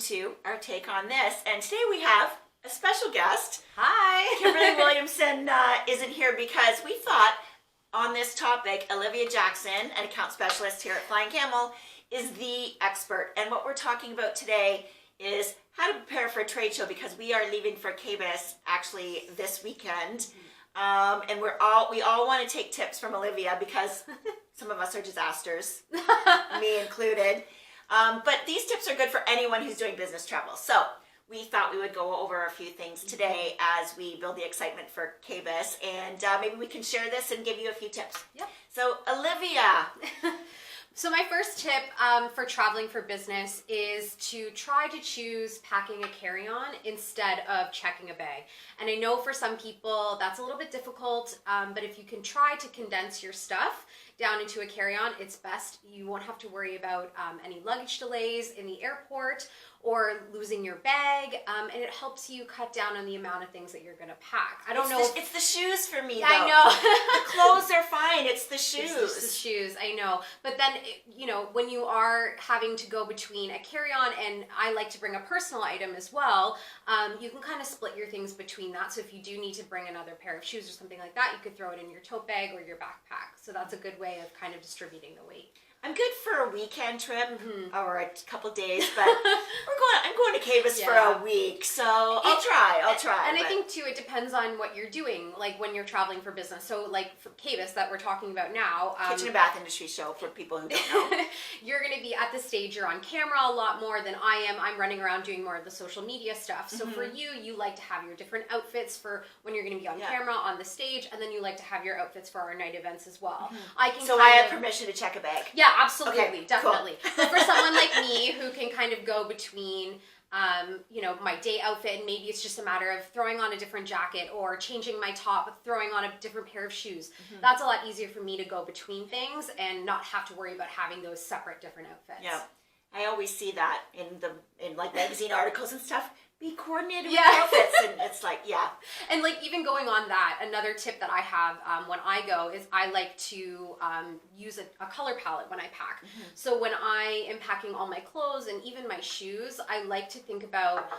to our take on this. And today we have a special guest. Hi. Kimberly Williamson isn't here because we thought on this topic, Olivia Jackson, an account specialist here at Flying Camel, is the expert. And what we're talking about today is how to prepare for a trade show, because we are leaving for KBIS actually this weekend. And we all want to take tips from Olivia because some of us are disasters, me included. But these tips are good for anyone who's doing business travel. So we thought we would go over a few things today as we build the excitement for KBIS, and maybe we can share this and give you a few tips. Yep. So Olivia. So my first tip for traveling for business is to try to choose packing a carry-on instead of checking a bag. And I know for some people that's a little bit difficult, but if you can try to condense your stuff down into a carry-on, it's best. You won't have to worry about any luggage delays in the airport or losing your bag, and it helps you cut down on the amount of things that you're going to pack. I don't know. It's the shoes for me, though. I know. The clothes are fine. It's the shoes. It's the shoes, I know. But then, when you are having to go between a carry-on, and I like to bring a personal item as well, you can kind of split your things between that. So if you do need to bring another pair of shoes or something like that, you could throw it in your tote bag or your backpack. So that's a good way of kind of distributing the weight. I'm good for a weekend trip or a couple days, but I'm going to KBIS for a week, so I'll try. And I think too, it depends on what you're doing, like when you're traveling for business. So like for KBIS that we're talking about now, kitchen and bath industry show for people who don't know. You're going to be at the stage. You're on camera a lot more than I am. I'm running around doing more of the social media stuff. So for you like to have your different outfits for when you're going to be on camera on the stage, and then you like to have your outfits for our night events as well. I have permission to check a bag. Yeah, absolutely, okay, definitely. Cool. But for someone like me who can kind of go between, my day outfit, and maybe it's just a matter of throwing on a different jacket or changing my top, throwing on a different pair of shoes. That's a lot easier for me to go between things and not have to worry about having those separate different outfits. Yeah, I always see that in like magazine articles and stuff. Be coordinated with outfits, and it's like, And like even going on that, another tip that I have when I go is I like to use a color palette when I pack. So when I am packing all my clothes and even my shoes, I like to think about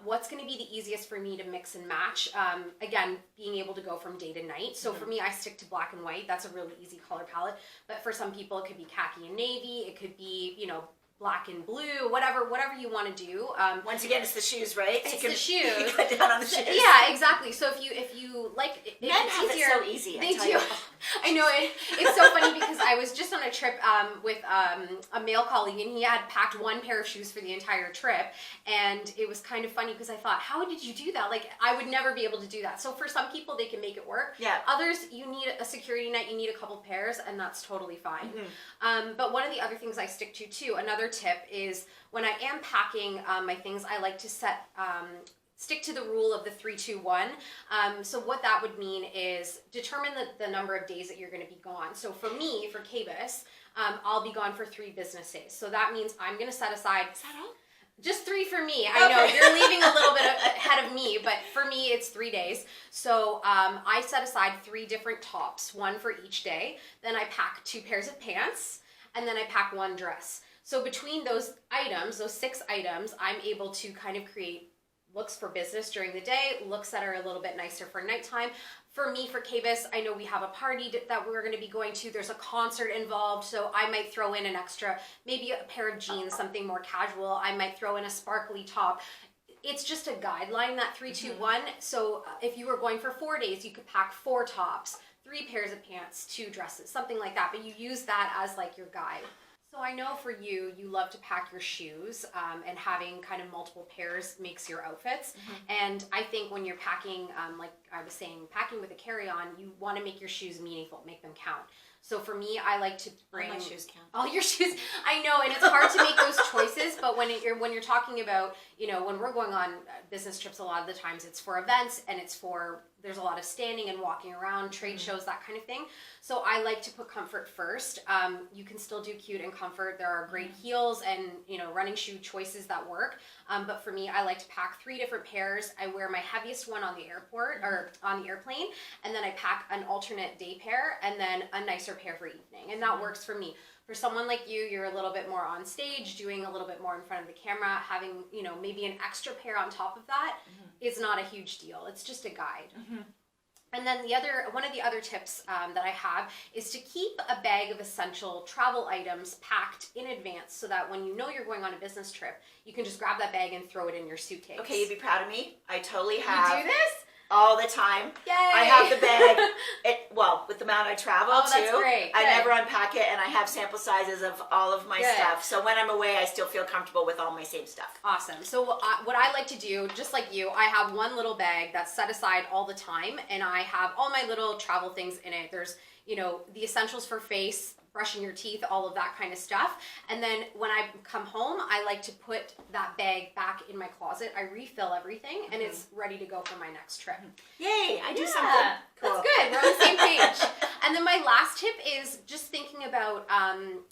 what's going to be the easiest for me to mix and match. Again, being able to go from day to night. So for me, I stick to black and white. That's a really easy color palette. But for some people, it could be khaki and navy. It could be, black and blue, whatever you want to do. Once again, it's the shoes, right? It's the shoes. You cut down on the shoes. Yeah, exactly. So if you like, men have easier, it so easy. They do. I know it. It's so funny because I was just on a trip with a male colleague, and he had packed one pair of shoes for the entire trip, and it was kind of funny because I thought, how did you do that? Like, I would never be able to do that. So for some people, they can make it work. Yeah. Others, you need a security net. You need a couple pairs, and that's totally fine. But one of the other things I stick to too, another tip is when I am packing my things, I like to stick to the rule of the 3-2-1. So what that would mean is determine the number of days that you're going to be gone. So for me, for KBIS, I'll be gone for 3 business days. So that means I'm going to set aside. Is that all? Just 3 for me. I know you're leaving a little bit ahead of me, but for me it's 3 days. So I set aside 3 different tops, 1 for each day. Then I pack 2 pairs of pants, and then I pack 1 dress. So between those items, those 6 items, I'm able to kind of create looks for business during the day, looks that are a little bit nicer for nighttime. For me, for KBIS, I know we have a party that we're going to be going to. There's a concert involved, so I might throw in an extra, maybe a pair of jeans, something more casual. I might throw in a sparkly top. It's just a guideline, that 3-2-1. So if you were going for 4 days, you could pack 4 tops, 3 pairs of pants, 2 dresses, something like that. But you use that as like your guide. So I know for you love to pack your shoes, and having kind of multiple pairs makes your outfits. And I think when you're packing, like I was saying, packing with a carry-on, you want to make your shoes meaningful, make them count. So for me, I like to bring all my shoes count. All your shoes. I know, and it's hard to make those choices. But when you're talking about, when we're going on business trips, a lot of the times it's for events, and there's a lot of standing and walking around, trade shows, that kind of thing. So I like to put comfort first. You can still do cute and comfort. There are great heels and running shoe choices that work. But for me, I like to pack 3 different pairs. I wear my heaviest one on the airport or on the airplane, and then I pack an alternate day pair and then a nicer pair for evening, and that works for me. For someone like you, you're a little bit more on stage, doing a little bit more in front of the camera, having, you know, maybe an extra pair on top of that is not a huge deal. It's just a guide. And then one of the other tips that I have is to keep a bag of essential travel items packed in advance so that when you know you're going on a business trip, you can just grab that bag and throw it in your suitcase. Okay, you'd be proud of me. I totally have. You do this? All the time. Yay! I have the bag. With the amount I travel that's too, great. I Good. never unpack it, and I have sample sizes of all of my Good. stuff. So when I'm away, I still feel comfortable with all my same stuff. Awesome. So what I like to do, just like you, I have one little bag that's set aside all the time, and I have all my little travel things in it. There's, you know, the essentials for face, brushing your teeth, all of that kind of stuff. And then when I come home, I like to put that bag back in my closet. I refill everything, and it's ready to go for my next trip. Yay! I do something cool. That's good. We're on the same page. And then my last tip is just thinking about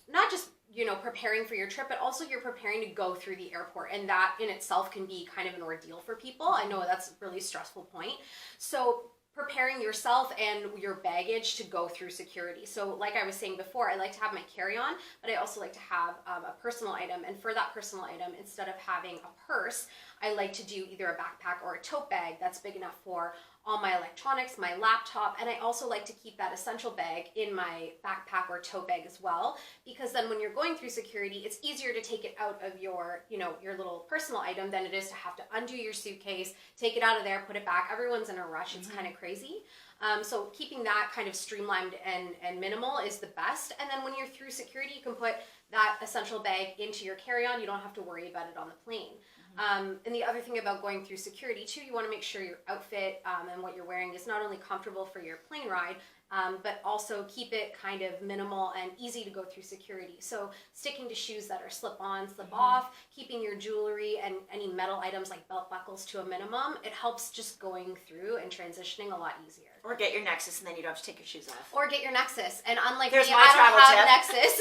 not just, you know, preparing for your trip, but also you're preparing to go through the airport, and that in itself can be kind of an ordeal for people. I know that's a really stressful point. So preparing yourself and your baggage to go through security. So like I was saying before, I like to have my carry-on, but I also like to have a personal item. And for that personal item, instead of having a purse, I like to do either a backpack or a tote bag that's big enough for all my electronics, my laptop, and I also like to keep that essential bag in my backpack or tote bag as well, because then when you're going through security, it's easier to take it out of your, you know, your little personal item than it is to have to undo your suitcase, take it out of there, put it back. Everyone's in a rush. It's kind of crazy. So keeping that kind of streamlined and minimal is the best. And then when you're through security, you can put that essential bag into your carry-on. You don't have to worry about it on the plane. And the other thing about going through security too, you want to make sure your outfit and what you're wearing is not only comfortable for your plane ride, but also keep it kind of minimal and easy to go through security. So sticking to shoes that are slip-on, slip-off, keeping your jewelry and any metal items like belt buckles to a minimum, it helps just going through and transitioning a lot easier. Or get your Nexus, and then you don't have to take your shoes off. Or get your Nexus. And unlike There's me, my I don't travel have tip. Nexus.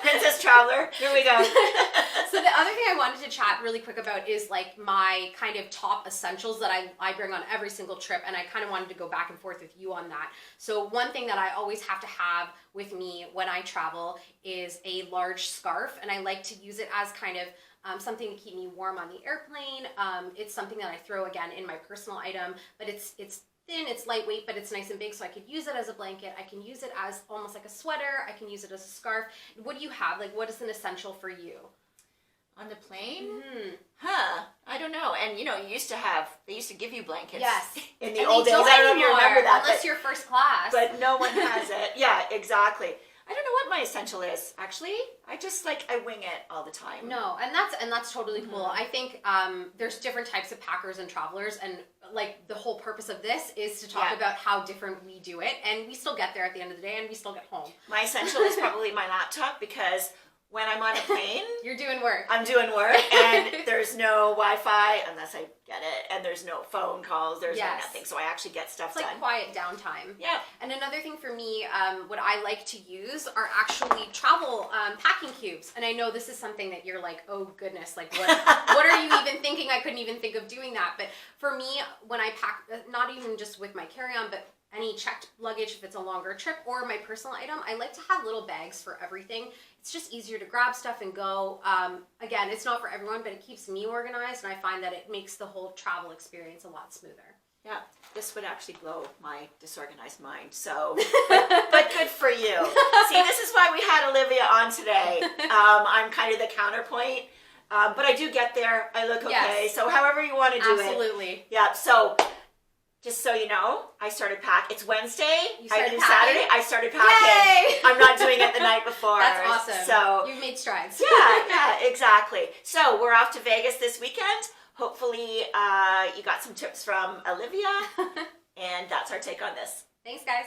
Princess Traveler, here we go. So the other thing I wanted to chat really quick about is like my kind of top essentials that I bring on every single trip, and I kind of wanted to go back and forth with you on that. So one thing that I always have to have with me when I travel is a large scarf, and I like to use it as kind of something to keep me warm on the airplane. It's something that I throw again in my personal item, but it's thin, it's lightweight, but it's nice and big, so I could use it as a blanket. I can use it as almost like a sweater. I can use it as a scarf. What do you have? Like, what is an essential for you? On the plane? Huh. I don't know. And you know, they used to give you blankets. Yes. In the And old they days. don't I don't know if you anymore, remember that. unless you're first class. But no one has it. Yeah, exactly. I don't know what my essential is. Actually, I wing it all the time. No, and that's totally cool. I think there's different types of packers and travelers, and like the whole purpose of this is to talk about how different we do it, and we still get there at the end of the day, and we still get home. My essential is probably my laptop, because when I'm on a plane, You're doing work. I'm doing work, and there's no Wi-Fi unless I get it, and there's no phone calls, there's no nothing, so I actually get stuff It's done. like quiet downtime. Yeah. And another thing for me, what I like to use are actually travel packing cubes. And I know this is something that you're like, oh goodness, like what are you even thinking? I couldn't even think of doing that. But for me, when I pack, not even just with my carry-on, but any checked luggage if it's a longer trip, or my personal item, I like to have little bags for everything. It's just easier to grab stuff and go. Again, it's not for everyone, but it keeps me organized, and I find that it makes the whole travel experience a lot smoother. Yeah, this would actually blow my disorganized mind, so, but good for you. See, this is why we had Olivia on today. I'm kind of the counterpoint, but I do get there. I look okay, so however you want to do it. Absolutely. Yeah, so just so you know, I started packing. It's Wednesday. You started I do packing? Saturday. I started packing. Yay! I'm not doing it the night before. That's awesome. So You've made strides. yeah, exactly. So we're off to Vegas this weekend. Hopefully you got some tips from Olivia, and that's our take on this. Thanks, guys.